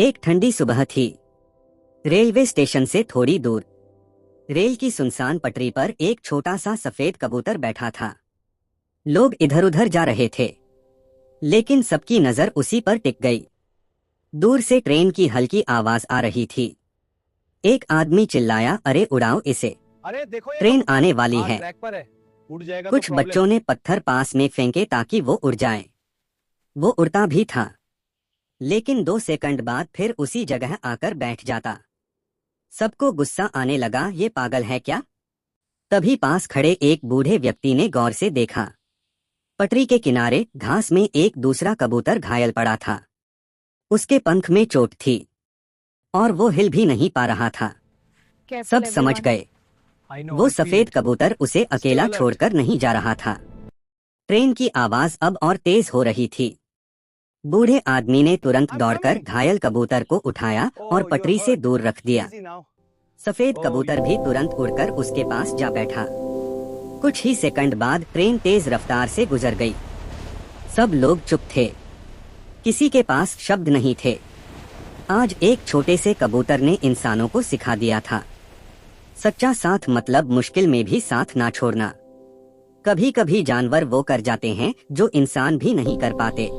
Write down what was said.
एक ठंडी सुबह थी। रेलवे स्टेशन से थोड़ी दूर रेल की सुनसान पटरी पर एक छोटा सा सफेद कबूतर बैठा था। लोग इधर उधर जा रहे थे, लेकिन सबकी नजर उसी पर टिक गई। दूर से ट्रेन की हल्की आवाज आ रही थी। एक आदमी चिल्लाया, अरे उड़ाओ इसे, अरे देखो, ट्रेन आने वाली है। ट्रैक पर है, उड़ जाएगा कुछ तो बच्चों ने पत्थर पास में फेंके ताकि वो उड़ जाए। वो उड़ता भी था, लेकिन 2 सेकंड बाद फिर उसी जगह आकर बैठ जाता। सबको गुस्सा आने लगा, ये पागल है क्या? तभी पास खड़े एक बूढ़े व्यक्ति ने गौर से देखा। पटरी के किनारे घास में एक दूसरा कबूतर घायल पड़ा था। उसके पंख में चोट थी और वो हिल भी नहीं पा रहा था। सब समझ गए, वो सफेद कबूतर उसे अकेला छोड़कर नहीं जा रहा था। ट्रेन की आवाज अब और तेज हो रही थी। बूढ़े आदमी ने तुरंत दौड़कर घायल कबूतर को उठाया और पटरी से दूर रख दिया। सफेद कबूतर भी तुरंत उड़कर उसके पास जा बैठा। कुछ ही सेकंड बाद ट्रेन तेज रफ्तार से गुजर गई। सब लोग चुप थे, किसी के पास शब्द नहीं थे। आज एक छोटे से कबूतर ने इंसानों को सिखा दिया था, सच्चा साथ मतलब मुश्किल में भी साथ ना छोड़ना। कभी कभी जानवर वो कर जाते हैं जो इंसान भी नहीं कर पाते।